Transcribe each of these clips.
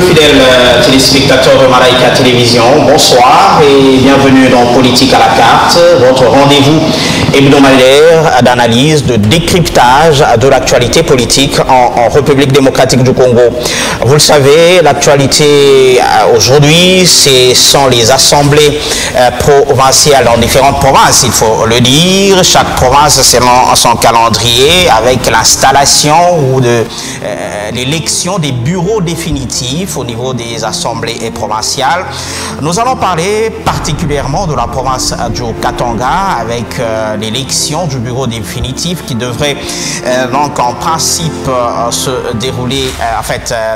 fidèles téléspectateurs de Malaika Télévision, bonsoir et bienvenue dans Politique à la carte, votre rendez-vous hebdomadaire d'analyse, de décryptage de l'actualité politique en République démocratique du Congo. Vous le savez, l'actualité aujourd'hui, ce sont les assemblées provinciales dans différentes provinces, il faut le dire. Chaque province selon son calendrier avec l'installation ou de l'élection des bureaux définitifs au niveau des assemblées provinciales. Nous allons parler particulièrement de la province du Katanga avec l'élection du bureau définitif qui devrait donc en principe se dérouler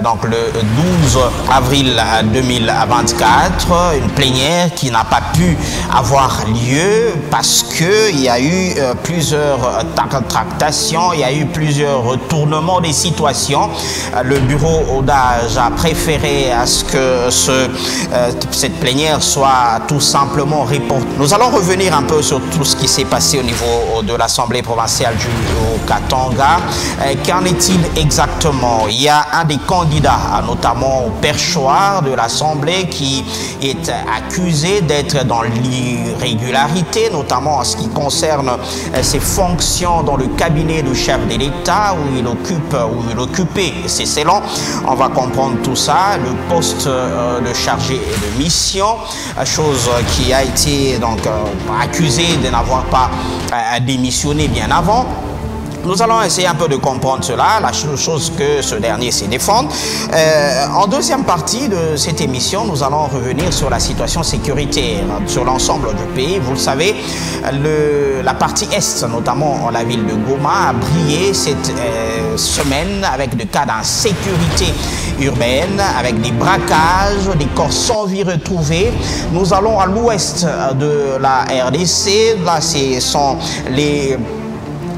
donc le 12 avril 2024, une plénière qui n'a pas pu avoir lieu parce qu'il y a eu plusieurs tractations, il y a eu plusieurs retournements des situations. Le bureau d'âge a préféré à ce que cette plénière soit tout simplement reportée. Nous allons revenir un peu sur tout ce qui s'est passé au niveau de l'Assemblée provinciale du Katanga. Qu'en est-il exactement? Il y a un des candidats, notamment au perchoir de l'Assemblée, qui est accusé d'être dans l'irrégularité, notamment en ce qui concerne ses fonctions dans le cabinet du chef de l'État où il occupait ses célons. On va comprendre tout ça. Le poste de chargé de mission, chose qui a été donc accusé de n'avoir pas démissionné bien avant. Nous allons essayer un peu de comprendre cela, la chose que ce dernier sait défendre. En deuxième partie de cette émission, nous allons revenir sur la situation sécuritaire sur l'ensemble du pays. Vous le savez, la partie est, notamment la ville de Goma, a brillé cette semaine avec des cas d'insécurité urbaine, avec des braquages, des corps sans vie retrouvés. Nous allons à l'ouest de la RDC. Là, ce sont les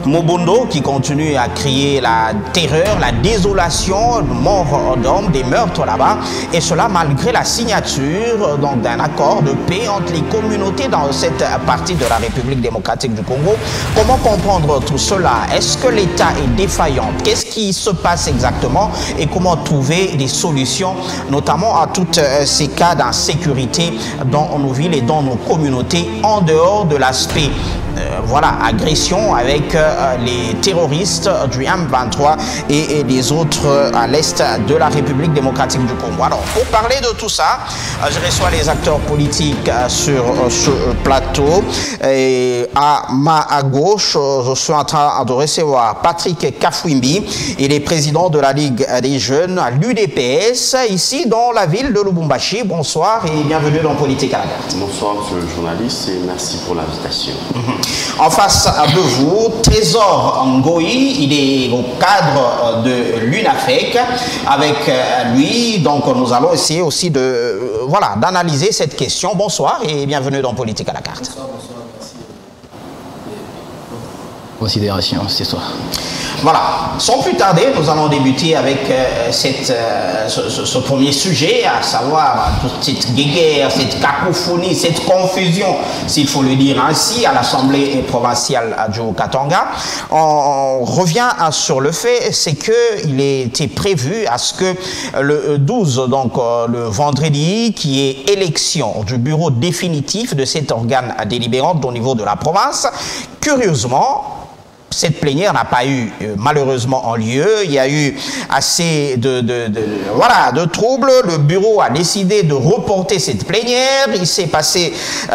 Mobondo qui continue à crier la terreur, la désolation, mort d'hommes, des meurtres là-bas, et cela malgré la signature d'un accord de paix entre les communautés dans cette partie de la République démocratique du Congo. Comment comprendre tout cela? Est-ce que l'État est défaillant? Qu'est-ce qui se passe exactement et comment trouver des solutions, notamment à tous ces cas d'insécurité dans nos villes et dans nos communautés, en dehors de l'aspect agression avec les terroristes du M23 et les autres à l'est de la République démocratique du Congo. Alors, pour parler de tout ça, je reçois les acteurs politiques sur ce plateau. Et à ma gauche, je suis en train de recevoir Patrick Kafwimbi. Il est président de la Ligue des jeunes à l'UDPS, ici dans la ville de Lubumbashi. Bonsoir et bienvenue dans Politique à la carte. Bonsoir, monsieur le journaliste, et merci pour l'invitation. En face de vous, Trésor Ngoï, il est au cadre de l'UNAFEC. Avec lui, donc nous allons essayer aussi d'analyser cette question. Bonsoir et bienvenue dans Politique à la carte. Bonsoir, merci. Considération ce soir. Voilà, sans plus tarder, nous allons débuter avec ce premier sujet, à savoir toute cette guéguerre, cette cacophonie, cette confusion, s'il faut le dire ainsi, à l'Assemblée provinciale du Katanga. On revient sur le fait, c'est qu'il était prévu à ce que le 12, donc le vendredi, qui est élection du bureau définitif de cet organe délibérant au niveau de la province. Curieusement, cette plénière n'a pas eu malheureusement en lieu. Il y a eu assez de troubles. Le bureau a décidé de reporter cette plénière. Il s'est passé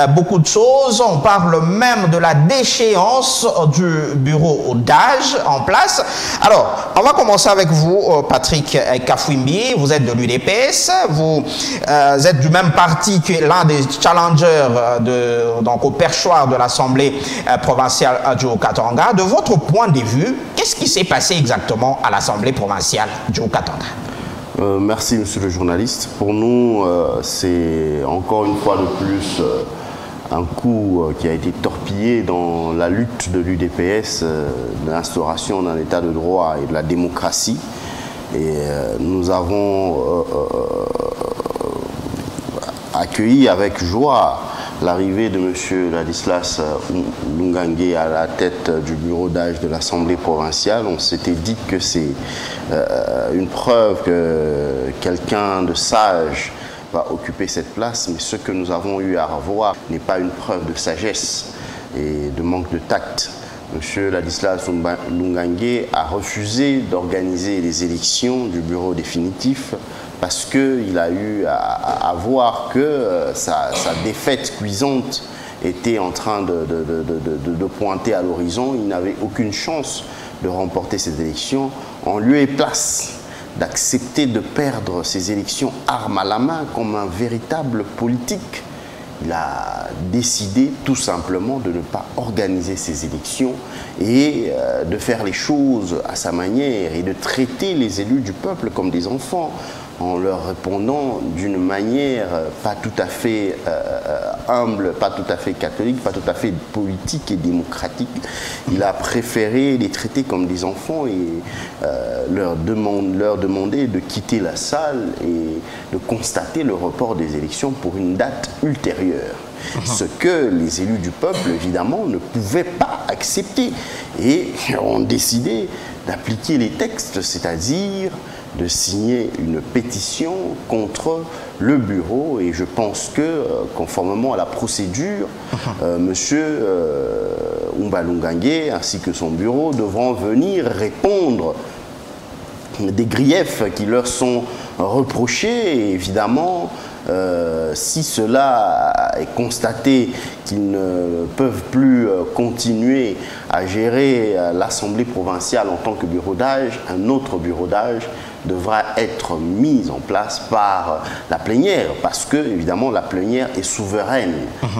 beaucoup de choses. On parle même de la déchéance du bureau d'âge en place. Alors, on va commencer avec vous, Patrick Kafwimbi. Vous êtes de l'UDPS. Vous êtes du même parti que l'un des challengers donc au perchoir de l'Assemblée provinciale du Katanga. De votre point de vue, qu'est-ce qui s'est passé exactement à l'Assemblée provinciale du Katanga? Merci, monsieur le journaliste. Pour nous, c'est encore une fois de plus un coup qui a été torpillé dans la lutte de l'UDPS, de l'instauration d'un état de droit et de la démocratie. Et nous avons accueilli avec joie l'arrivée de M. Ladislas Lungangue à la tête du bureau d'âge de l'Assemblée provinciale, on s'était dit que c'est une preuve que quelqu'un de sage va occuper cette place, mais ce que nous avons eu à revoir n'est pas une preuve de sagesse et de manque de tact. M. Ladislas Lungangue a refusé d'organiser les élections du bureau définitif parce qu'il a eu à voir que sa défaite cuisante était en train de pointer à l'horizon. Il n'avait aucune chance de remporter ces élections. En lieu et place d'accepter de perdre ces élections armes à la main comme un véritable politique, il a décidé tout simplement de ne pas organiser ces élections et de faire les choses à sa manière et de traiter les élus du peuple comme des enfants en leur répondant d'une manière pas tout à fait humble, pas tout à fait catholique, pas tout à fait politique et démocratique. Il a préféré les traiter comme des enfants et leur demander de quitter la salle et de constater le report des élections pour une date ultérieure. Ce que les élus du peuple, évidemment, ne pouvaient pas accepter et ont décidé d'appliquer les textes, c'est-à-dire de signer une pétition contre le bureau. Et je pense que, conformément à la procédure, M. Umba Lungangue ainsi que son bureau devront venir répondre des griefs qui leur sont reprochés. Et évidemment, si cela est constaté qu'ils ne peuvent plus continuer à gérer l'Assemblée provinciale en tant que bureau d'âge, un autre bureau d'âge devra être mis en place par la plénière, parce que, évidemment, la plénière est souveraine,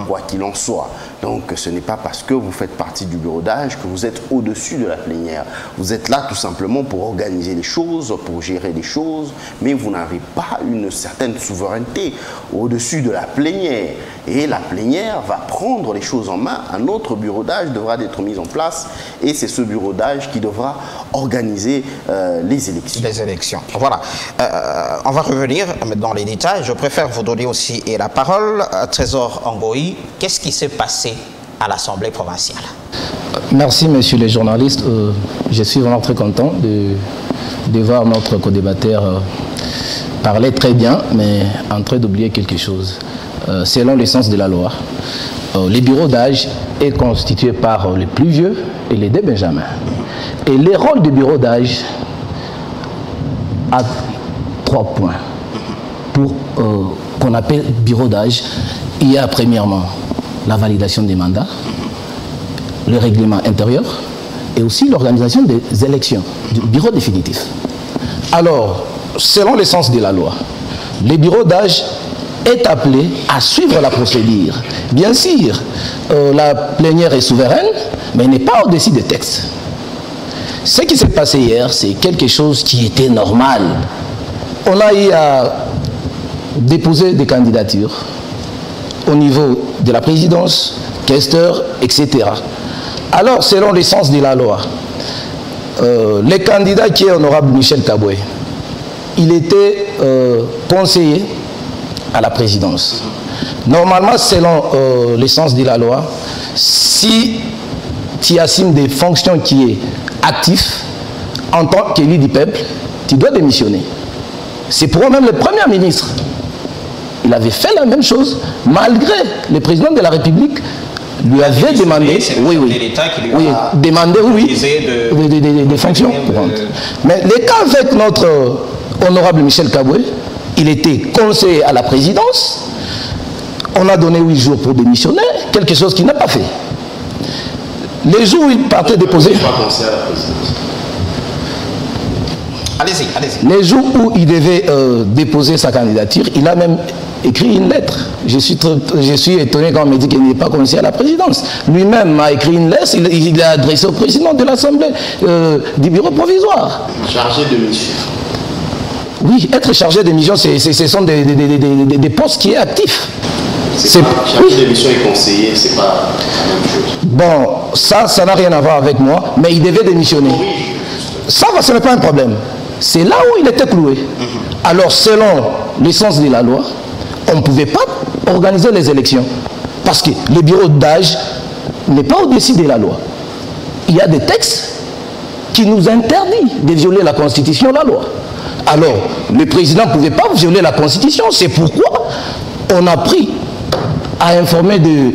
quoi qu'il en soit. Donc, ce n'est pas parce que vous faites partie du bureau d'âge que vous êtes au-dessus de la plénière. Vous êtes là tout simplement pour organiser les choses, pour gérer les choses, mais vous n'avez pas une certaine souveraineté au-dessus de la plénière. Et la plénière va prendre les choses en main. Un autre bureau d'âge devra être mis en place et c'est ce bureau d'âge qui devra organiser les élections. Les élections. Voilà. On va revenir dans les détails. Je préfère vous donner aussi la parole. Trésor Ngoï, qu'est-ce qui s'est passé à l'Assemblée provinciale? Merci, messieurs les journalistes. Je suis vraiment très content de voir notre co-débatteur parler très bien, mais en train d'oublier quelque chose. Selon l'essence de la loi, les bureaux d'âge est constitué par les plus vieux et les deux benjamins. Et les rôles du bureau d'âge a 3 points. Pour qu'on appelle bureau d'âge, il y a premièrement la validation des mandats, le règlement intérieur et aussi l'organisation des élections du bureau définitif. Alors, selon l'essence de la loi, les bureaux d'âge est appelé à suivre la procédure. Bien sûr, la plénière est souveraine, mais n'est pas au-dessus des textes. Ce qui s'est passé hier, c'est quelque chose qui était normal. On a eu à déposer des candidatures au niveau de la présidence, questeur, etc. Alors, selon l'essence de la loi, le candidat qui est honorable Michel Kaboué, il était conseiller à la présidence. Normalement, selon l'essence de la loi, si tu assumes des fonctions qui est actif en tant qu'élu du peuple, tu dois démissionner. C'est pour même le Premier ministre. Il avait fait la même chose, malgré le président de la République lui avait demandé, des fonctions courantes. Mais le cas avec notre honorable Michel Kaboué, il était conseiller à la présidence, on a donné 8 jours pour démissionner, quelque chose qu'il n'a pas fait. Les jours où il partait déposer... Allez-y, allez-y. Les jours où il devait déposer sa candidature, il a même écrit une lettre. Je suis étonné quand on me dit qu'il n'est pas conseiller à la présidence. Lui-même a écrit une lettre, il l'a adressé au président de l'Assemblée du bureau provisoire. Chargé de mission. Oui, être chargé de mission, ce sont des postes qui sont actifs. Chargé de mission et conseiller, c'est pas la même chose. Bon, ça n'a rien à voir avec moi, mais il devait démissionner. Ça, ce n'est pas un problème. C'est là où il était cloué. Alors, selon l'essence de la loi, on ne pouvait pas organiser les élections. Parce que le bureau d'âge n'est pas au-dessus de la loi. Il y a des textes qui nous interdisent de violer la Constitution, la loi. Alors, le président ne pouvait pas violer la Constitution. C'est pourquoi on a pris à informer des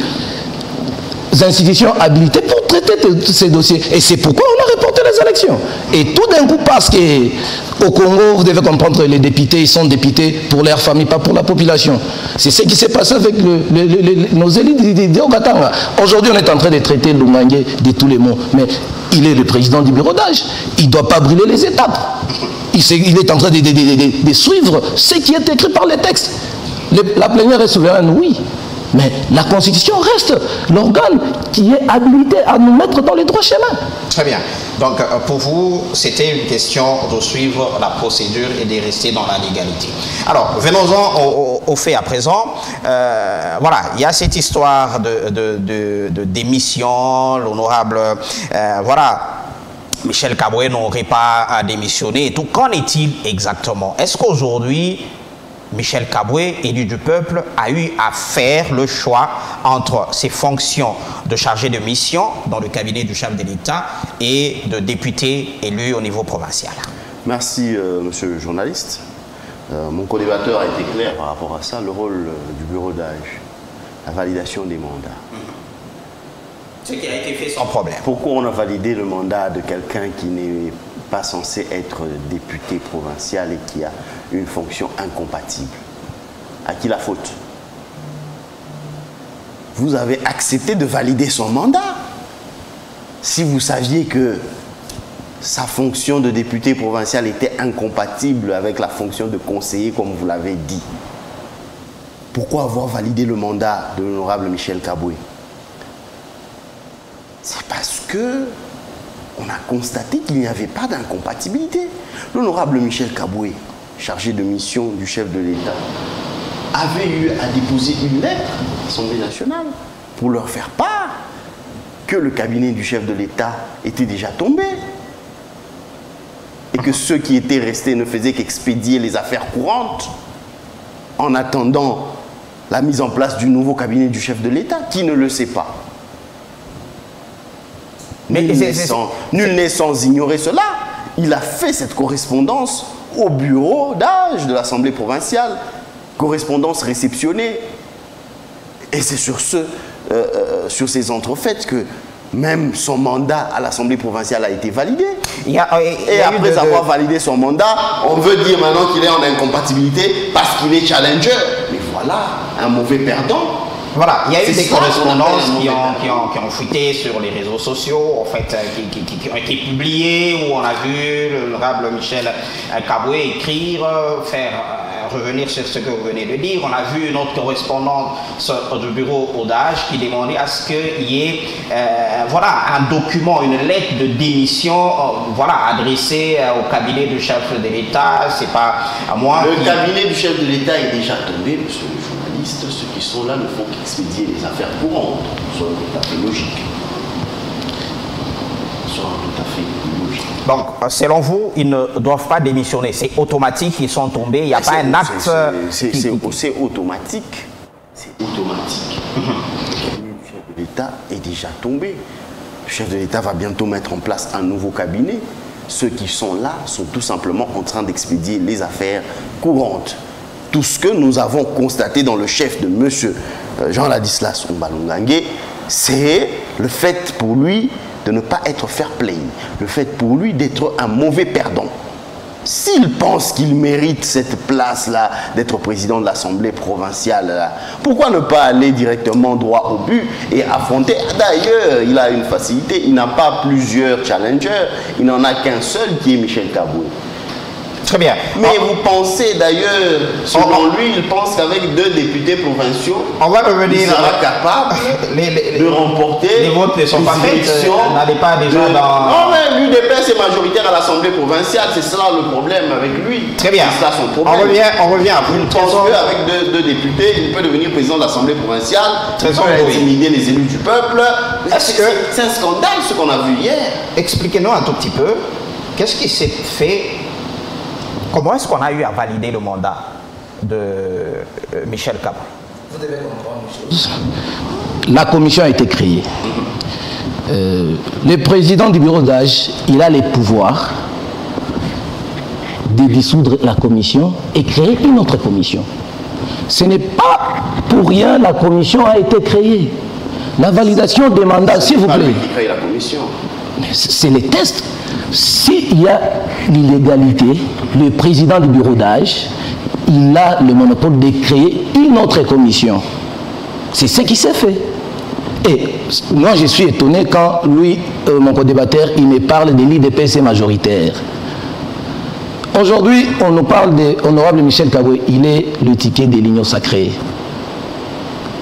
institutions habilitées pour traiter de ces dossiers. Et c'est pourquoi on a reporté les élections. Et tout d'un coup, parce qu'au Congo, vous devez comprendre, les députés, ils sont députés pour leur famille, pas pour la population. C'est ce qui s'est passé avec nos élites d'Ogatanga. Aujourd'hui, on est en train de traiter Lumangué de tous les mots. Mais il est le président du bureau d'âge. Il ne doit pas brûler les étapes. Il est en train de suivre ce qui est écrit par les textes. La plénière est souveraine, oui. Mais la Constitution reste l'organe qui est habilité à nous mettre dans les droits chemins. Très bien. Donc, pour vous, c'était une question de suivre la procédure et de rester dans la légalité. Alors, venons-en au fait à présent. Voilà, il y a cette histoire de démission, l'honorable... voilà, Michel Kaboué n'aurait pas à démissionner et tout. Qu'en est-il exactement? Est-ce qu'aujourd'hui... Michel Kaboué, élu du peuple, a eu à faire le choix entre ses fonctions de chargé de mission dans le cabinet du chef de l'État et de député élu au niveau provincial? Merci, monsieur le journaliste. Mon co-débatteur a été clair par rapport à ça. Le rôle du bureau d'âge, la validation des mandats. Ce qui a été fait sans problème. Pourquoi on a validé le mandat de quelqu'un qui n'est pas censé être député provincial et qui a une fonction incompatible? À qui la faute? Vous avez accepté de valider son mandat. Si vous saviez que sa fonction de député provincial était incompatible avec la fonction de conseiller, comme vous l'avez dit, pourquoi avoir validé le mandat de l'honorable Michel Kaboué? C'est parce que on a constaté qu'il n'y avait pas d'incompatibilité. L'honorable Michel Kaboué, chargé de mission du chef de l'État, avait eu à déposer une lettre à l'Assemblée nationale pour leur faire part que le cabinet du chef de l'État était déjà tombé et que ceux qui étaient restés ne faisaient qu'expédier les affaires courantes en attendant la mise en place du nouveau cabinet du chef de l'État. Qui ne le sait pas? Nul n'est sans ignorer cela. Il a fait cette correspondance au bureau d'âge de l'Assemblée provinciale, correspondance réceptionnée. Et c'est sur ces entrefaites que même son mandat à l'Assemblée provinciale a été validé. Et après avoir validé son mandat, on veut dire maintenant qu'il est en incompatibilité parce qu'il est challenger. Mais voilà, un mauvais perdant. Voilà, il y a eu des correspondances qui ont fuité sur les réseaux sociaux, en fait, qui ont été publiées, où on a vu l'honorable Michel Kaboué écrire, faire revenir sur ce que vous venez de dire. On a vu une autre correspondance du bureau d'âge qui demandait à ce qu'il y ait voilà, un document, une lettre de démission voilà, adressée au cabinet du chef de l'État. C'est pas à moi. Le cabinet du chef de l'État est déjà tombé, monsieur le journaliste. Ceux qui sont là ne font qu'expédier les affaires courantes. Soit tout à fait logique. Soit tout à fait logique. Donc, selon vous, ils ne doivent pas démissionner. C'est automatique, ils sont tombés. Il n'y a pas un acte... C'est automatique. C'est automatique. Le cabinet du chef de l'État est déjà tombé. Le chef de l'État va bientôt mettre en place un nouveau cabinet. Ceux qui sont là sont tout simplement en train d'expédier les affaires courantes. Tout ce que nous avons constaté dans le chef de M. Jean-Ladislas Ombalongangue, c'est le fait pour lui de ne pas être fair play, le fait pour lui d'être un mauvais perdant. S'il pense qu'il mérite cette place-là, d'être président de l'Assemblée provinciale, là, pourquoi ne pas aller directement droit au but et affronter? D'ailleurs, il a une facilité, il n'a pas plusieurs challengers, il n'en a qu'un seul qui est Michel Kaboué. Très bien. Mais vous pensez d'ailleurs, selon lui, il pense qu'avec 2 députés provinciaux, on va revenir, il sera capable de remporter les votes ne sont pas faits, n'allez pas déjà dans... Non, mais l'UDPS est majoritaire à l'Assemblée provinciale, c'est cela le problème avec lui. Très bien. C'est ça son problème. On revient après. Il pense qu'avec 2 députés, il peut devenir président de l'Assemblée provinciale, il peut intimider les élus du peuple. C'est un scandale ce qu'on a vu hier. Expliquez-nous un tout petit peu, qu'est-ce qui s'est fait? Comment est-ce qu'on a eu à valider le mandat de Michel Kaboué? Vous devez comprendre une chose. La commission a été créée. Le président du bureau d'âge, il a les pouvoirs de dissoudre la commission et créer une autre commission. Ce n'est pas pour rien la commission a été créée. La validation des mandats, s'il vous plaît. Qui crée la commission. C'est les tests. S'il y a l'illégalité, le président du bureau d'âge, il a le monopole de créer une autre commission. C'est ce qui s'est fait. Et moi, je suis étonné quand lui, mon co-débatteur, il me parle de l'IDPS majoritaire. Aujourd'hui, on nous parle de l'honorable Michel Kaboué. Il est le ticket de l'Union sacrée.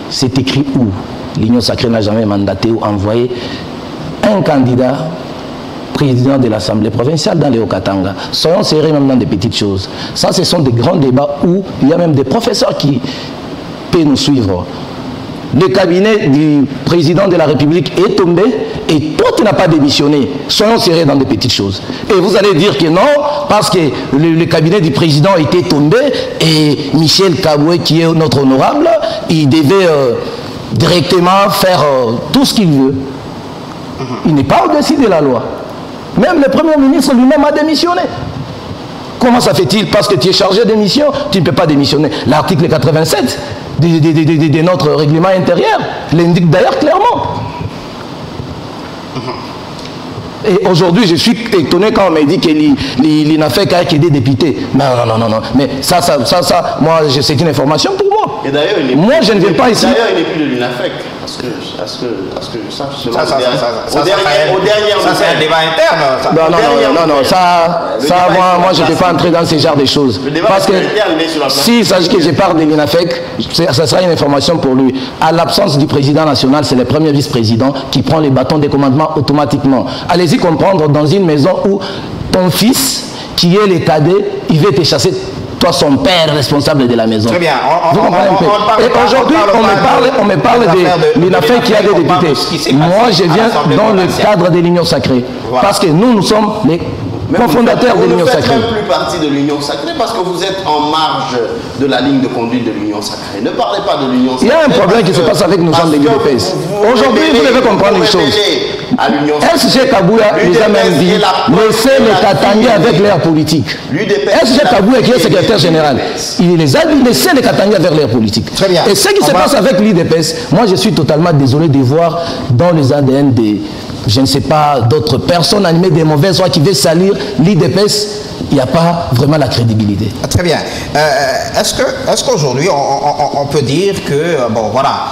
C'est écrit où? L'Union sacrée n'a jamais mandaté ou envoyé un candidat président de l'Assemblée provinciale dans les Haut-Katanga. Soyons sérieux même dans des petites choses. Ça, ce sont des grands débats où il y a même des professeurs qui peuvent nous suivre. Le cabinet du président de la République est tombé et tout n'a pas démissionné. Soyons sérieux dans des petites choses. Et vous allez dire que non, parce que le cabinet du président était tombé et Michel Kaboué, qui est notre honorable, il devait directement faire tout ce qu'il veut. Il n'est pas au-dessus de la loi. Même le Premier ministre lui-même a démissionné. Comment ça fait-il? Parce que tu es chargé de mission, tu ne peux pas démissionner. L'article 87 de notre règlement intérieur l'indique d'ailleurs clairement. Et aujourd'hui, je suis étonné quand on m'a dit qu'il n'a fait qu'à des députés. Non. Mais ça, moi, c'est une information pour moi. Et d'ailleurs, moi, je ne viens pas ici. D'ailleurs, il n'est plus de l'UNAFEC. Parce que je sache, au dernier, ça c'est un débat interne. Non, ça moi, je ne peux pas entrer dans ce genre de choses. Parce que s'il s'agit que je parle de l'UNAFEC, ça sera une information pour lui. À l'absence du président national, c'est le premier vice-président qui prend les bâtons de commandement automatiquement. Allez-y comprendre, dans une maison où ton fils, qui est le cadet, il veut te chasser. Toi, son père responsable de la maison. Très bien. Et aujourd'hui, on me parle de l'UNAFEC qui a des députés. Moi, je viens dans le cadre de l'Union sacrée. Voilà. Parce que nous sommes les cofondateurs de l'Union sacrée. Vous ne faites même plus partie de l'Union sacrée parce que vous êtes en marge de la ligne de conduite de l'Union sacrée. Ne parlez pas de l'Union sacrée. Il y a un problème qui se passe avec nos gens de l'UDPS. Aujourd'hui, vous devez comprendre une chose. SG Kabouya nous a même dit laissez les Katangais avec l'air politique. SG Kabouya qui est secrétaire général, il les a dit laissez les Katangais avec l'air politique. Très bien. Et ce qui se passe avec l'IDPS, moi je suis totalement désolé de voir dans les ADN des, je ne sais pas, d'autres personnes animées des mauvaises voix qui veulent salir l'IDPS. Il n'y a pas vraiment la crédibilité. Très bien. Est-ce qu'aujourd'hui on peut dire que bon voilà.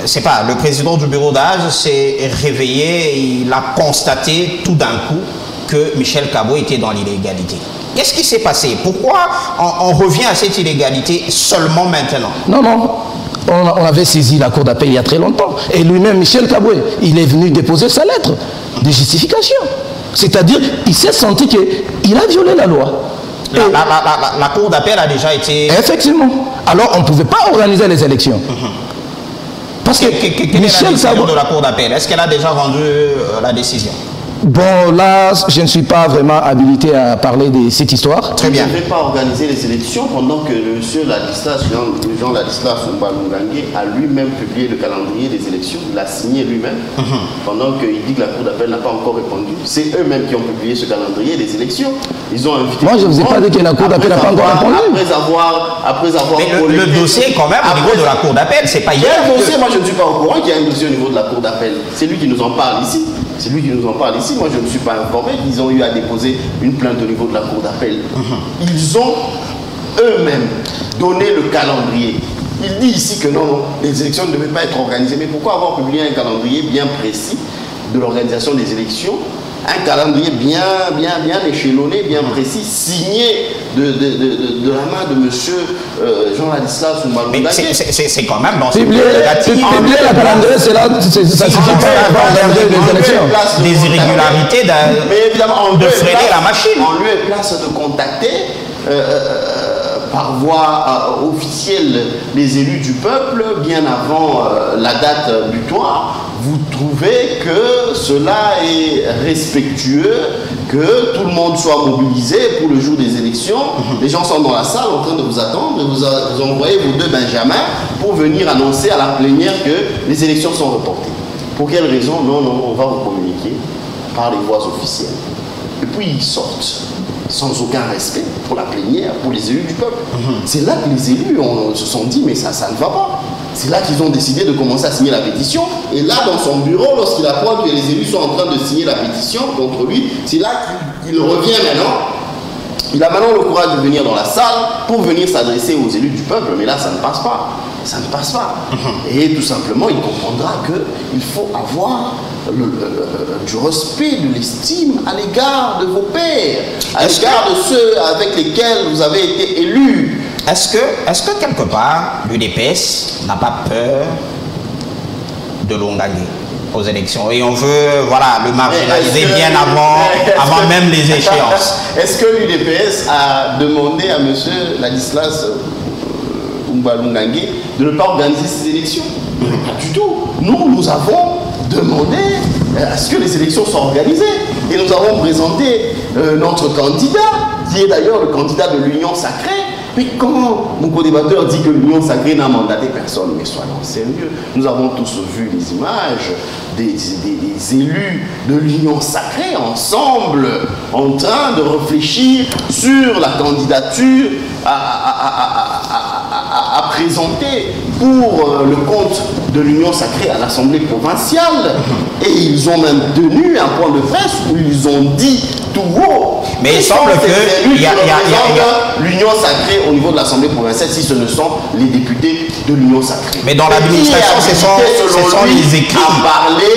C'est pas, le président du bureau d'âge s'est réveillé et il a constaté tout d'un coup que Michel Kaboué était dans l'illégalité. Qu'est-ce qui s'est passé? Pourquoi on revient à cette illégalité seulement maintenant? Non. On avait saisi la cour d'appel il y a très longtemps. Et lui-même, Michel Kaboué, il est venu déposer sa lettre de justification. C'est-à-dire, il s'est senti qu'il a violé la loi. La cour d'appel a déjà été... Effectivement. Alors, on ne pouvait pas organiser les élections. Parce que quelle est la décision de la cour d'appel? Est-ce qu'elle a déjà rendu la décision? Bon, là, je ne suis pas vraiment habilité à parler de cette histoire. Très bien. Vous ne devez pas organiser les élections pendant que M. Ladislas, Jean Ladislas Mbalungangue, a lui-même publié le calendrier des élections. Il l'a signé lui-même. Pendant qu'il dit que la cour d'appel n'a pas encore répondu. C'est eux-mêmes qui ont publié ce calendrier des élections. Ils ont invité... Moi, je ne vous ai pas dit que la cour d'appel n'a pas encore répondu. Après avoir mais le dossier, quand même, au niveau de la cour d'appel, c'est pas hier. Il y a un dossier, moi je ne suis pas au courant qu'il y a un dossier au niveau de la cour d'appel. C'est lui qui nous en parle ici. C'est lui qui nous en parle ici. Moi, je ne suis pas informé qu'ils ont eu à déposer une plainte au niveau de la cour d'appel. Ils ont eux-mêmes donné le calendrier. Il dit ici que non, les élections ne devaient pas être organisées. Mais pourquoi avoir publié un calendrier bien précis de l'organisation des élections? Un calendrier bien échelonné, bien précis, signé de la main de M. Jean Ladislas Mbalungangue. C'est quand même dans publier la calendrier, c'est là, ça suffit pas à organiser des élections. Des irrégularités de freiner la machine. En lieu et place de contacter par voie officielle les élus du peuple, bien avant la date butoir, vous trouvez que cela est respectueux, que tout le monde soit mobilisé pour le jour des élections? Les gens sont dans la salle en train de vous attendre et vous envoyez vos 2 benjamins pour venir annoncer à la plénière que les élections sont reportées. Pour quelle raison? Non, on va vous communiquer par les voies officielles. Et puis ils sortent, sans aucun respect pour la plénière, pour les élus du peuple. C'est là que les élus se sont dit, mais ça ne va pas. C'est là qu'ils ont décidé de commencer à signer la pétition. Et là, dans son bureau, lorsqu'il apprend que les élus sont en train de signer la pétition contre lui, c'est là qu'il revient maintenant. Il a maintenant le courage de venir dans la salle pour venir s'adresser aux élus du peuple. Mais là, ça ne passe pas. Ça ne passe pas. Et tout simplement, il comprendra qu'il faut avoir du respect, de l'estime à l'égard de vos pairs, à l'égard de ceux avec lesquels vous avez été élus. Est-ce que quelque part, l'UDPS n'a pas peur de Lungangé aux élections? Et on veut, voilà, le marginaliser bien avant même les échéances. Est-ce que l'UDPS a demandé à M. Ladislas Lungangé de ne pas organiser ces élections? Pas du tout. Nous avons demandé à ce que les élections soient organisées. Et nous avons présenté notre candidat, qui est d'ailleurs le candidat de l'Union Sacrée. Mais quand mon co-débatteur dit que l'Union Sacrée n'a mandaté personne, mais soyons sérieux, nous avons tous vu les images des élus de l'Union Sacrée ensemble, en train de réfléchir sur la candidature à présenter pour le compte de l'Union Sacrée à l'Assemblée provinciale. Et ils ont même tenu un point de presse où ils ont dit tout haut. Mais il semble que l'Union Sacrée au niveau de l'Assemblée provinciale, si ce ne sont les députés de l'Union Sacrée. Mais dans l'administration, ce sont les écrits.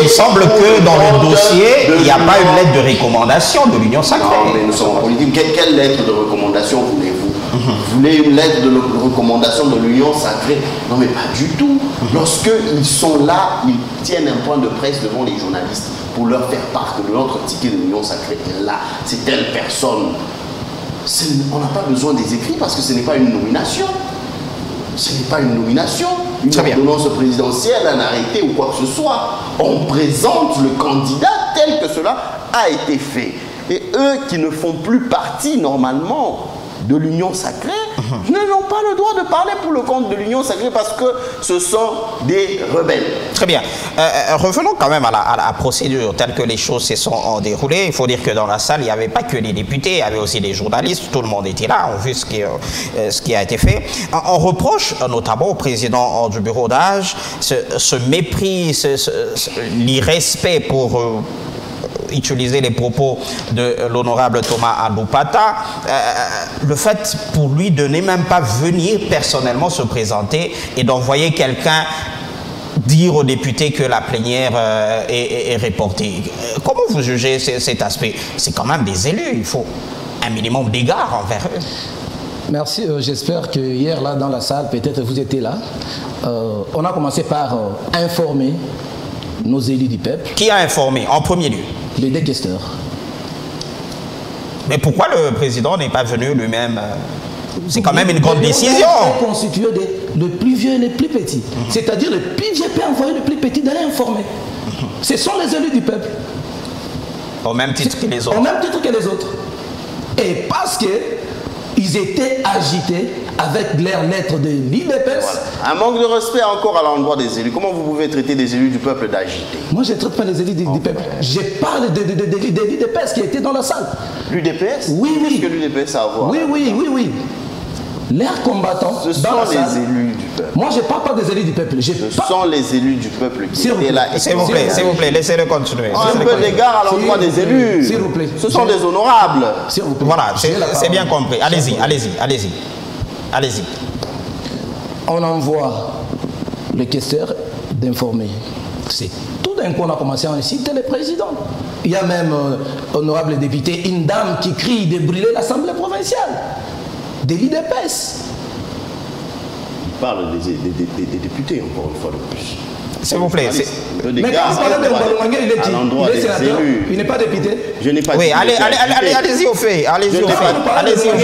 Il semble que dans le dossier, il n'y a pas une lettre de recommandation de l'Union Sacrée. Non, mais nous sommes en politique. Quelle lettre de recommandation voulez-vous? Vous voulez une lettre de recommandation de l'Union Sacrée? Non, mais pas du tout. Lorsqu'ils sont là, ils tiennent un point de presse devant les journalistes pour leur faire part que notre ticket de l'Union Sacrée est là. C'est telle personne. On n'a pas besoin des écrits parce que ce n'est pas une nomination. Ce n'est pas une nomination, une ordonnance présidentielle, un arrêté ou quoi que ce soit. On présente le candidat tel que cela a été fait. Et eux qui ne font plus partie normalement de l'Union Sacrée n'ont pas le droit de parler pour le compte de l'Union Sacrée parce que ce sont des rebelles. Très bien. Revenons quand même à la procédure telle que les choses se sont déroulées. Il faut dire que dans la salle, il n'y avait pas que les députés, il y avait aussi des journalistes, tout le monde était là, on a vu ce qui a été fait. On reproche notamment au président du bureau d'âge ce mépris, l'irrespect pour utiliser les propos de l'honorable Thomas Alupata, le fait pour lui de ne même pas venir personnellement se présenter et d'envoyer quelqu'un dire aux députés que la plénière est reportée. Comment vous jugez cet aspect? C'est quand même des élus, il faut un minimum d'égard envers eux. Merci, j'espère que hier là dans la salle, peut-être vous étiez là, on a commencé par informer nos élus du peuple. Qui a informé en premier lieu? Les décaisseurs. Mais pourquoi le président n'est pas venu lui-même? C'est quand même une grande décision. Il est constitué le plus vieux et le plus petit. C'est-à-dire le plus vieux peut envoyer le plus petit d'aller informer. Ce sont les élus du peuple. Au même titre que les autres. Au même titre que les autres. Et parce qu'ils étaient agités avec leur lettre de l'IDPS. Voilà. Un manque de respect encore à l'endroit des élus. Comment vous pouvez traiter des élus du peuple d'agités? Moi, je ne traite pas les élus du peuple. Je parle de l'IDPS qui étaient dans la salle. L'UDPS? Oui, oui. Qu'est-ce que l'UDPS a à voir? Oui. Leurs combattants, ce sont les élus du peuple. Moi, je ne parle pas des élus du peuple. Ce sont les élus du peuple qui étaient là. S'il vous plaît, laissez-le continuer. Un peu d'égard à l'endroit des élus. S'il vous plaît. Ce sont des honorables. S'il vous plaît. Voilà, c'est bien compris. Allez-y. On envoie le questeur d'informer. C'est tout d'un coup on a commencé à inciter le président. Il y a même, honorable député, une dame qui crie de brûler l'Assemblée provinciale. De l'IDPS. Il parle des députés, encore une fois de plus. S'il vous plaît. Mais quand vous parlez de Mbalungangue, il est sénateur, il n'est pas député. Je n'ai pas Oui, allez-y au fait. Allez-y au fait.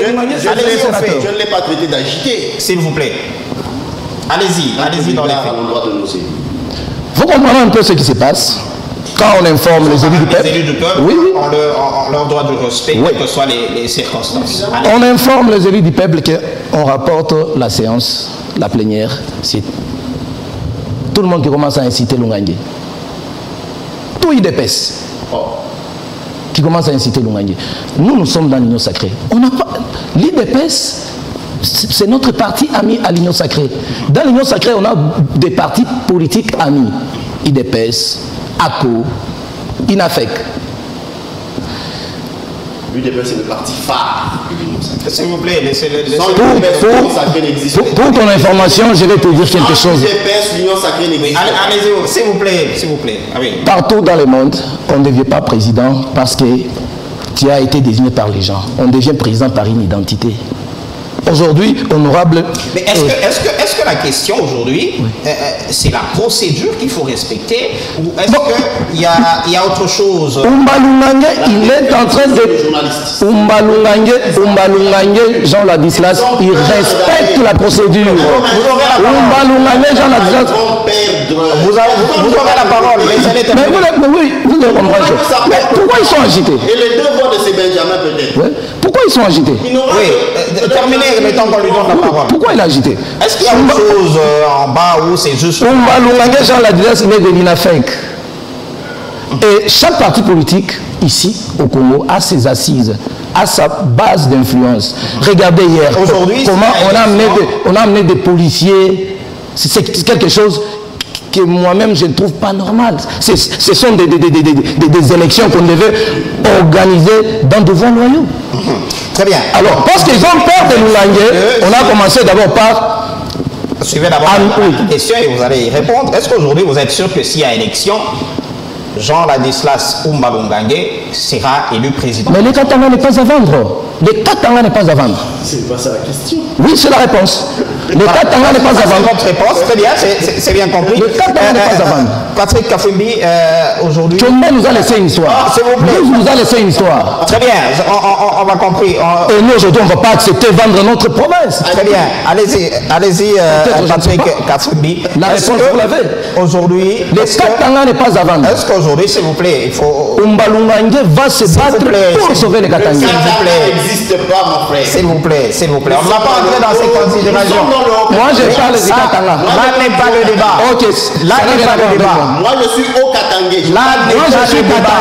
Je ne l'ai pas traité d'agité. S'il vous plaît. Allez-y dans les faits. Vous comprenez un peu ce qui se passe quand on informe les élus du peuple. Les élus du peuple, oui. on leur doit du respect, quelles que soient les circonstances. Allez. On informe les élus du peuple qu'on rapporte la séance, la plénière. C'est tout le monde qui commence à inciter Lungangue. Tout IDPS qui commence à inciter Lungangue. Nous sommes dans l'Union sacrée. L'IDPS, c'est notre parti ami à l'Union sacrée. Dans l'Union sacrée, on a des partis politiques amis. IDPS, ACO, INAFEC. L'UDPS, c'est le parti phare de l'Union sacrée. S'il vous plaît, laissez-le. Pour ton information, je vais te dire quelque chose. L'UDPS, l'Union sacrée n'existe pas. Allez-y, s'il vous plaît. Ah oui. Partout dans le monde, on ne devient pas président parce que tu as été désigné par les gens. On devient président par une identité. Aujourd'hui, honorable... Mais est-ce que la question aujourd'hui, c'est la procédure qu'il faut respecter ou est-ce qu'il y a autre chose? Umbalungangue, il est en train de... Umbalungangue, Jean Ladislas, il respecte la procédure. Umbalungangue, Jean Ladislas... Vous aurez la parole. Mais oui, vous devez comprendre. Mais pourquoi ils sont agités? Et les deux voix de ces Benjamins peut-être. Ouais. Pourquoi ils sont agités? Oui, terminez le temps qu'on lui donne la parole. Pourquoi il est agité? Est-ce qu'il y a autre chose en bas ou c'est juste... Umbalungangue, Jean Ladislas, il est de l'INAFEC. Et chaque parti politique, ici, au Congo, a ses assises, a sa base d'influence. Regardez hier, comment on a amené des policiers. C'est quelque chose que moi-même je ne trouve pas normal. Ce sont des élections qu'on devait organiser dans de voies loyaux. Très bien. Alors, parce qu'ils ont peur de Lungangue, on a commencé d'abord par... Suivez d'abord la question et vous allez y répondre. Est-ce qu'aujourd'hui vous êtes sûr que s'il y a élection, Jean Ladislas Umbalungangue sera élu président? Mais le Katanga n'est pas à vendre. Le Katanga n'est pas à vendre. C'est pas ça la question. Oui, c'est la réponse. Le Katanga n'est pas à vendre. Votre réponse, très bien, c'est bien compris. Le Katanga n'est pas à vendre. Patrick Kafwimbi, aujourd'hui... Chombe nous a laissé une histoire. S'il vous plaît. Nous a laissé une histoire. Très bien, on va compris. Et nous, aujourd'hui, on ne va pas accepter vendre notre province. Très bien, allez-y, Patrick Kafwimbi. La réponse, vous l'avez. Aujourd'hui... Le Katanga n'est pas à vendre. Est-ce qu'aujourd'hui, s'il vous plaît, il faut... Umbalungangue va se battre pour sauver les Katanga. S'il vous plaît. N'existe pas, mon frère. S'il vous plaît. On ne va pas entrer dans ces considérations. Moi, je parle du Katanga. Là n'est pas le débat. Ok. Là n'est pas le débat. Moi, je suis au Katangé. Là n'est pas le débat.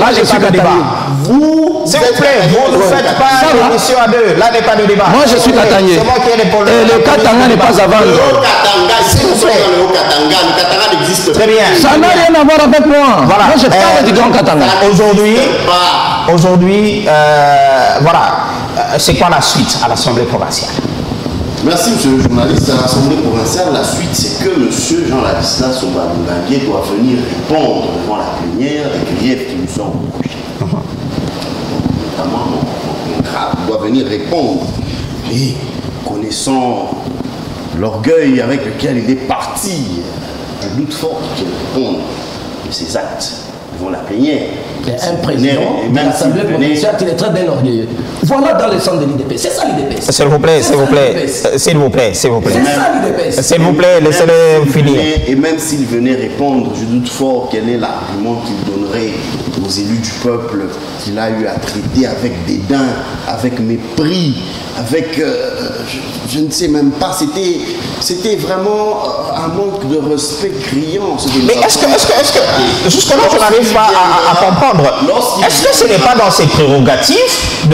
Là, je suis Katangé. Vous, s'il vous plaît, vous ne faites pas l'émission à deux. Là n'est pas le débat. Moi, je suis Katangé. C'est moi qui ai les problèmes. Et le Katanga n'est pas à vendre. Le Katanga, s'il vous plaît. Le Katanga n'existe pas. Très bien. Ça n'a rien à voir avec moi. Voilà. Moi, je parle du Grand Katanga. Aujourd'hui, voilà. C'est quoi la suite à l'Assemblée provinciale? Merci, monsieur le journaliste. À l'Assemblée provinciale, la suite, c'est que monsieur Jean Ladislas Umbalungangue doit venir répondre devant la plénière des griefs qui lui sont reprochés. Notamment, il doit venir répondre. Et connaissant l'orgueil avec lequel il est parti, je doute fort qu'il réponde de ses actes devant la plénière. Il y a un président de l'Assemblée provinciale qui est très bien orgueilleux. Voilà dans le centre de l'IDP. C'est ça l'IDP. S'il vous plaît. C'est ça l'IDP. S'il vous plaît, laissez-le finir. Et même s'il venait répondre, je doute fort quel est l'argument qu'il donnerait aux élus du peuple qu'il a eu à traiter avec dédain, avec mépris, avec... je ne sais même pas, c'était vraiment un manque de respect criant. Mais est-ce que jusque-là, je n'arrive pas à comprendre. Est-ce que ce n'est pas dans ses prérogatives,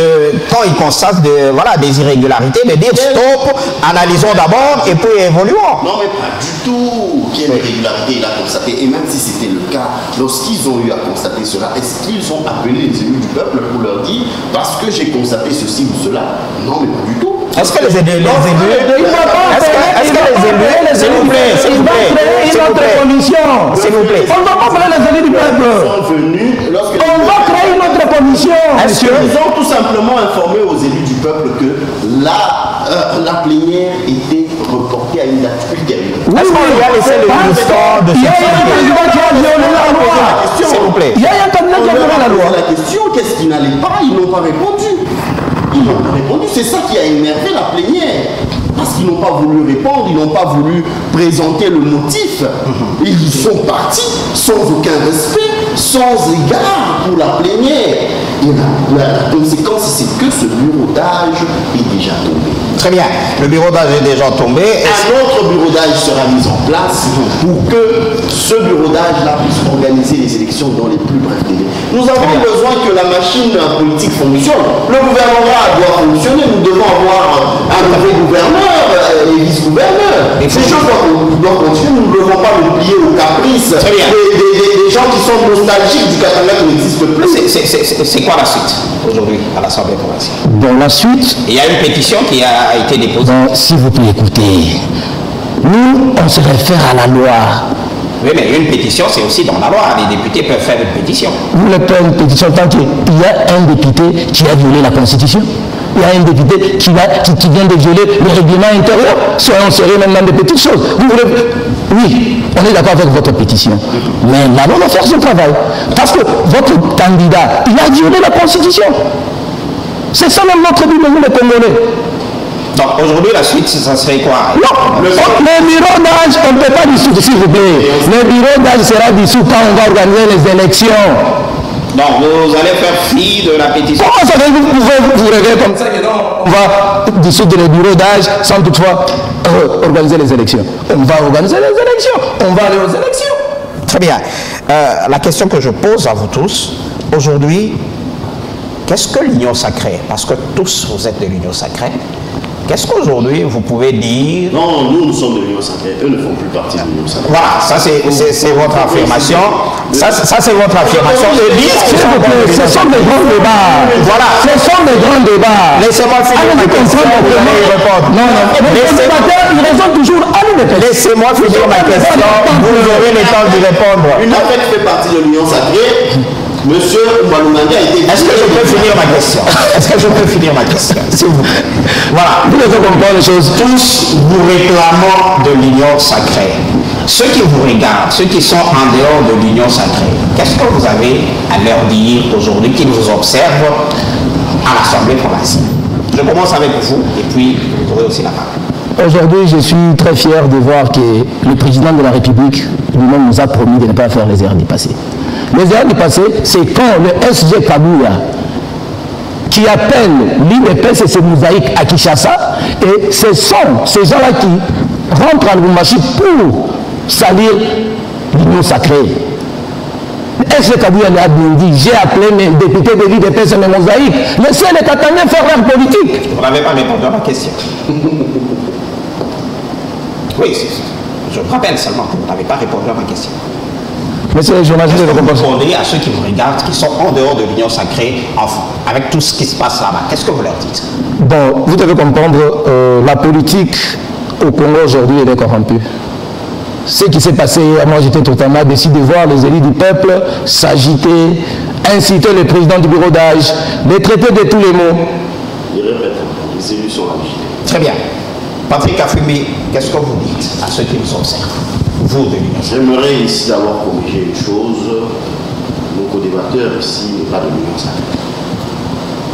quand il constate des irrégularités, de dire stop, analysons d'abord et puis évoluons? Non, mais pas du tout. Quelle irrégularité il a constaté? Et même si c'était le cas, lorsqu'ils ont eu à constater cela, est-ce qu'ils ont appelé les élus du peuple pour leur dire parce que j'ai constaté ceci ou cela? Non, mais pas du tout. Est-ce que les élus, s'il vous plaît, on ne va pas parler les élus du peuple. On va créer une autre commission. Est-ce qu'ils ont tout simplement informé aux élus du peuple que la plénière était reportée à une date ultérieure? Oui, est-ce qu'on lui a laissé le ministère de il y a un candidat qui a violé la loi. S'il vous plaît. Il y a un candidat qui a violé la loi. La question, qu'est-ce qui n'allait pas? Ils n'ont pas répondu. Ils n'ont pas répondu. C'est ça qui a énervé la plénière. Parce qu'ils n'ont pas voulu répondre, ils n'ont pas voulu présenter le motif. Ils sont partis sans aucun respect, sans égard pour la plénière. Et la conséquence, c'est que ce bureau d'âge est déjà tombé. Très bien. Le bureau d'âge est déjà tombé. Un autre bureau d'âge sera mis en place pour que ce bureau d'âge-là puisse organiser les élections dans les plus brefs délais. Nous avons besoin que la machine politique fonctionne. Le gouvernement doit fonctionner. Nous devons avoir un nouveau gouverneur et vice-gouverneur. Ces choses doivent continuer. Nous ne devons pas nous plier aux caprices des gens qui sont nostalgiques du Katanga qui n'existe plus. C'est quoi la suite aujourd'hui à l'Assemblée provinciale? Dans la suite, il y a une pétition qui a été déposée. S'il vous plaît, écoutez. Nous, on se réfère à la loi. Oui, mais une pétition, c'est aussi dans la loi. Les députés peuvent faire une pétition. Vous ne faites une pétition tant qu'il y a un député qui a violé la Constitution. Il y a un député qui vient de violer le règlement intérieur. Soyons sérieux même dans des petites choses. Vous voulez... Oui, on est d'accord avec votre pétition. Mais la loi va faire son travail. Parce que votre candidat, il a violé la Constitution. C'est ça même notre but de nous les Congolais. Donc aujourd'hui, la suite, ça serait quoi? Non, le bureau d'âge, on ne peut pas dissoudre, s'il vous plaît. Le bureau d'âge sera dissous quand on va organiser les élections. Donc vous allez faire fi de la pétition. Comment ça va vous rêver comme ça? On va dissoudre le bureau d'âge sans toutefois organiser les élections. On va organiser les élections. On va aller aux élections. Très bien. La question que je pose à vous tous, aujourd'hui, qu'est-ce que l'union sacrée? Parce que tous vous êtes de l'union sacrée. Qu'est-ce qu'aujourd'hui vous pouvez dire? Non, nous sommes de l'union sacrée. Eux ne font plus partie de l'union sacrée. Voilà, ça c'est votre affirmation. Ça c'est votre affirmation. Ils disent que ce sont des grands débats. Voilà. Ce sont des grands débats. Laissez-moi finir ma question. Non, ils raisonnent toujours. Laissez-moi finir ma question. Vous aurez le temps de répondre. Une affaire fait partie de l'union sacrée. Monsieur Oumalumandi a été... Est-ce que je peux finir ma question? Est-ce que je peux finir ma question? S'il vous plaît. Voilà. Vous devez comprendre les choses. Tous vous réclamant de l'union sacrée. Ceux qui vous regardent, ceux qui sont en dehors de l'union sacrée, qu'est-ce que vous avez à leur dire aujourd'hui, qui vous observent à l'Assemblée provinciale? Je commence avec vous et puis vous aurez aussi la parole. Aujourd'hui, je suis très fier de voir que le président de la République lui-même nous a promis de ne pas faire les erreurs du passé. Les erreurs du passé, c'est quand le SG Kabouya, qui appelle l'IDPS et ses mosaïques à Kinshasa, et ce sont ces gens-là qui rentrent à Lubumbashi pour salir l'union sacrée. Le SG Kabouya l'a dit, j'ai appelé mes députés de l'IDPS et mes mosaïques, laissez les Katangais faire leur politique. Vous n'avez pas répondu à ma question. Oui, je vous rappelle seulement que vous n'avez pas répondu à ma question. Monsieur le journaliste, vous répondez à ceux qui vous regardent, qui sont en dehors de l'union sacrée, avec tout ce qui se passe là-bas. Qu'est-ce que vous leur dites? Bon, vous devez comprendre, la politique au Congo aujourd'hui, elle est corrompue. Ce qui s'est passé, moi j'étais totalement déçu de voir les élus du peuple s'agiter, inciter le président du bureau d'âge, les traiter de tous les mots. Il répète, les élus sont agités. Très bien. Patrick Afumi, qu'est-ce que vous dites à ceux qui vous observent? Vous de l'union sacrée. J'aimerais ici d'abord corriger une chose. Nos co-débatteurs ici n'est pas de l'union sacrée.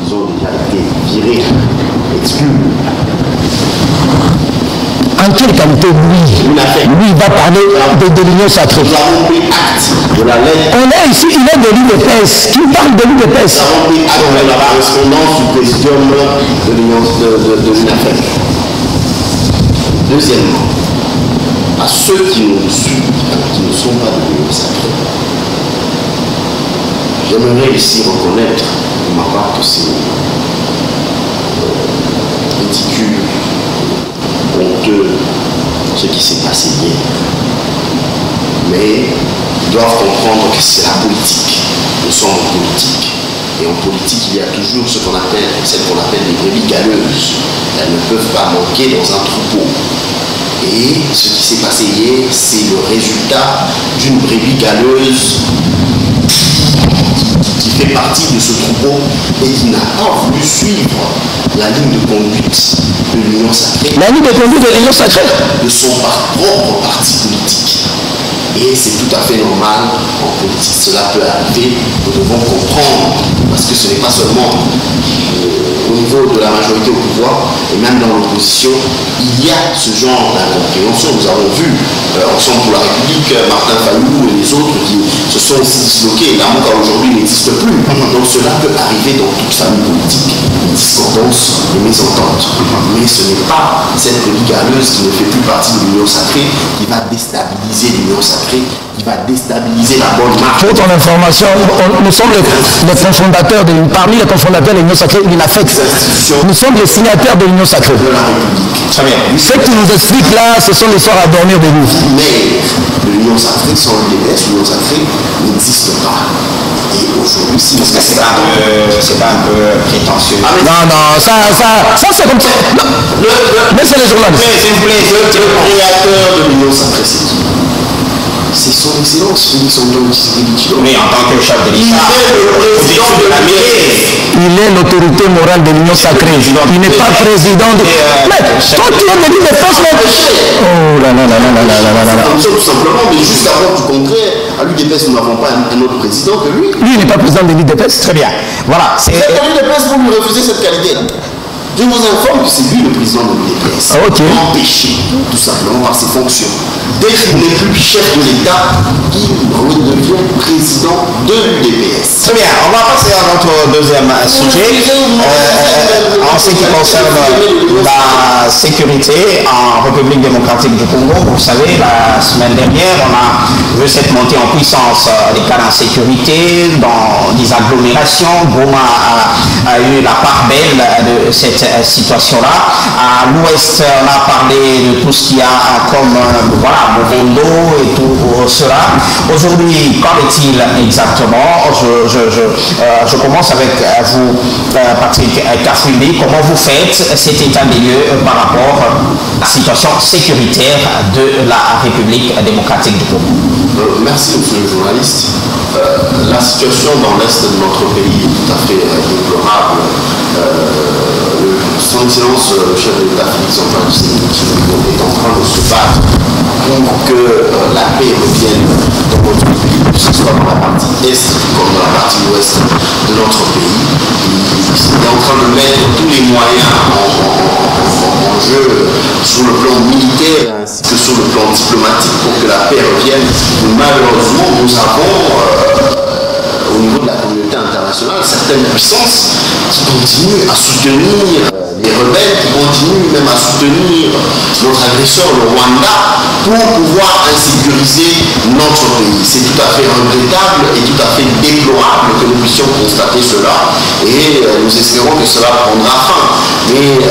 Ils ont déjà été virés, exclus. En quelle qualité, lui va parler de l'union sacrée? Nous avons pris acte de la lettre. On est ici, il est de l'UDPS. Qui parle de l'UDPS? Nous avons pris acte de la correspondance du présidium de l'UNAFEC. Deuxièmement, à ceux qui nous suivent, qui ne sont pas de l'union sacrée, j'aimerais ici reconnaître de ma part que c'est ridicule, honteux, ce qui s'est passé hier. Mais ils doivent comprendre que c'est la politique. Nous sommes en politique. Et en politique, il y a toujours ce qu'on appelle des brebis galeuses. Elles ne peuvent pas manquer dans un troupeau. Et ce qui s'est passé hier, c'est le résultat d'une brebis galeuse qui fait partie de ce troupeau et qui n'a pas voulu suivre la ligne de conduite de l'Union sacrée. La ligne de conduite de l'Union sacrée de son propre parti politique. Et c'est tout à fait normal en politique. Cela peut arriver, nous devons comprendre, parce que ce n'est pas seulement au niveau de la majorité au pouvoir, et même dans l'opposition, il y a ce genre d'incompréhension. Nous avons vu, Ensemble pour la République, Martin Fayou et les autres qui se sont aussi disloqués. La MOCA aujourd'hui n'existe plus. Donc cela peut arriver dans toute famille politique, une discordance, une mésentente. Mais ce n'est pas cette galeuse qui ne fait plus partie de l'Union sacrée qui va déstabiliser l'Union sacrée, qui va déstabiliser la bonne marche. Pour ton information, nous sommes les cofondateurs parmi les cofondateurs de l'Union sacrée, l'UNAFEC. Nous sommes les signataires de l'Union sacrée. De la République. Très bien. Ce que tu nous expliques là, ce sont les soirs à dormir de nous. Mais l'Union sacrée sans l'UDPS, l'Union sacrée n'existe pas. Et aujourd'hui, si Parce que c'est pas un peu prétentieux. Non, ça c'est comme ça. Mais c'est les journalistes. S'il vous plaît, le créateur de l'Union sacrée, c'est qui? C'est son excellence, Félix Antoine Tshisekedi. Mais en tant que chef de l'État, Il est l'autorité morale de l'Union sacrée. Il n'est pas président de... Mais toi tu as dit les forces... Oh là là là là là là là là. Tout simplement, mais jusqu'à preuve du contraire, à l'UDPS, nous n'avons pas un autre président que lui. Lui, il n'est pas président de l'UDPS. Très bien. Voilà. C'est à l'UDPS pour lui refuser cette qualité-là. Je vous informe que c'est lui le président de l'UDPS. Ah, ok. Empêché, tout simplement, par ses fonctions. Dès qu'il n'est plus chef de l'État, il redevient président de l'UDPS. Très bien, on va passer à notre deuxième sujet. En ce qui concerne la sécurité en République démocratique du Congo, vous savez, la semaine dernière, on a vu cette montée en puissance des cas d'insécurité dans des agglomérations. Goma a eu la part belle de cette situation-là. À l'ouest, on a parlé de tout ce qu'il y a comme Movendo et tout cela. Aujourd'hui, qu'en est-il exactement? Je commence avec vous, Patrick Kafwili. Comment vous faites cet état des lieux par rapport à la situation sécuritaire de la République démocratique du Congo? Merci, monsieur le journaliste. La situation dans l'est de notre pays est tout à fait déplorable. Son Excellence, le chef de l'État, Félix Antoine Tshisekedi, est en train de se battre pour que la paix revienne dans notre pays, que ce soit dans la partie est comme dans la partie ouest de notre pays. Il est en train de mettre tous les moyens en jeu sur le plan militaire ainsi que sur le plan diplomatique pour que la paix revienne. Malheureusement, nous avons au niveau de la communauté internationale certaines puissances qui continuent à soutenir les rebelles, qui continuent même à soutenir notre agresseur, le Rwanda, pour pouvoir insécuriser notre pays. C'est tout à fait regrettable et tout à fait déplorable que nous puissions constater cela et nous espérons que cela prendra fin. Mais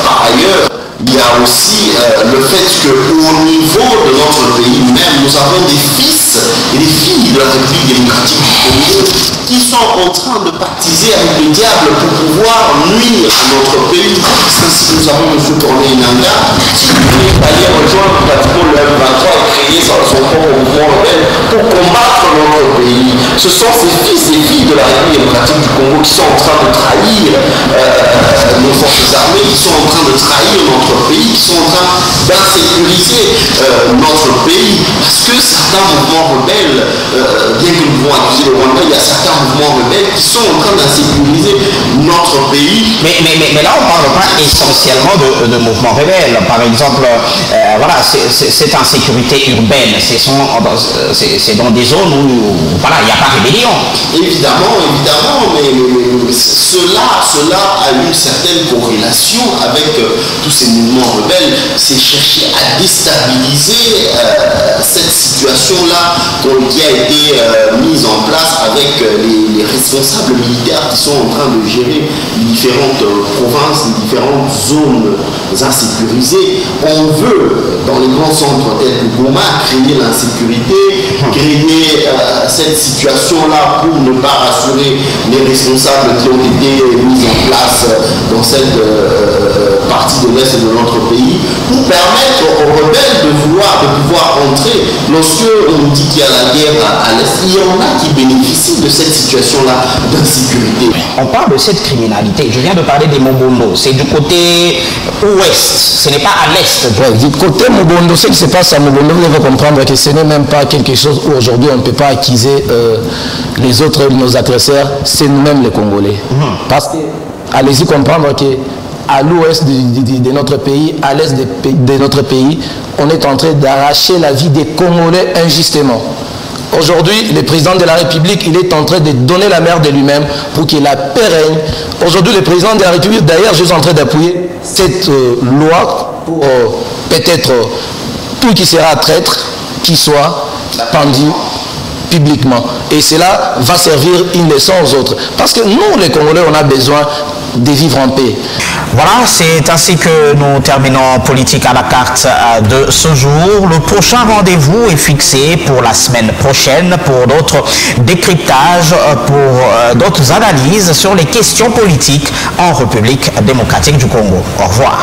par ailleurs, il y a aussi le fait qu'au niveau de notre pays même, nous avons des fils et des filles de la République démocratique du Congo qui sont en train de pactiser avec le diable pour pouvoir nuire à notre pays. C'est ainsi que nous avons M. Corneille Nangaa qui est allé rejoindre pratiquement le M23 et créer son propre mouvement rebelle pour combattre notre pays. Ce sont ces fils et filles de la République démocratique du Congo qui sont en train de trahir nos forces armées, qui sont en train de trahir notre pays, qui sont en train d'insécuriser notre pays, parce que certains mouvements rebelles, bien que nous pouvons accuser le Rwanda, il y a certains mouvements rebelles qui sont en train d'insécuriser notre pays. Mais là, on ne parle pas essentiellement de mouvements rebelles. Par exemple, voilà, cette insécurité urbaine, c'est dans des zones où voilà, il n'y a pas de rébellion. Évidemment, mais cela a une certaine corrélation avec tous ces mouvements rebelles. C'est chercher à déstabiliser cette situation-là qui a été mise en place avec les responsables militaires qui sont en train de gérer les différentes provinces, les différentes zones insécurisées. On veut, dans les grands centres tels que Goma, créer l'insécurité, créer cette situation-là pour ne pas rassurer les responsables qui ont été mis en place dans cette partie de l'Est de notre pays pour permettre aux rebelles de pouvoir entrer. Lorsque on nous dit qu'il y a la guerre à l'Est, il y en a qui bénéficient de cette situation-là d'insécurité. On parle de cette criminalité. Je viens de parler des Mobondo. C'est du côté ouest, ce n'est pas à l'est. Ouais, du côté Mobondo, ce qui se passe à Mobondo, vous devez comprendre que ce n'est même pas quelque chose où aujourd'hui on ne peut pas accuser les autres, nos adversaires, c'est nous-mêmes les Congolais. Parce que, allez-y comprendre que à l'ouest de notre pays, à l'est de notre pays, on est en train d'arracher la vie des Congolais injustement. Aujourd'hui, le président de la République, il est en train de donner la mère de lui-même pour que la paix règne. Aujourd'hui, le président de la République, d'ailleurs, je suis en train d'appuyer cette loi pour peut-être tout qui sera traître, qui soit pendu publiquement. Et cela va servir une leçon aux autres. Parce que nous, les Congolais, on a besoin de vivre en paix. Voilà, c'est ainsi que nous terminons Politique à la carte de ce jour. Le prochain rendez-vous est fixé pour la semaine prochaine pour d'autres décryptages, pour d'autres analyses sur les questions politiques en République démocratique du Congo. Au revoir.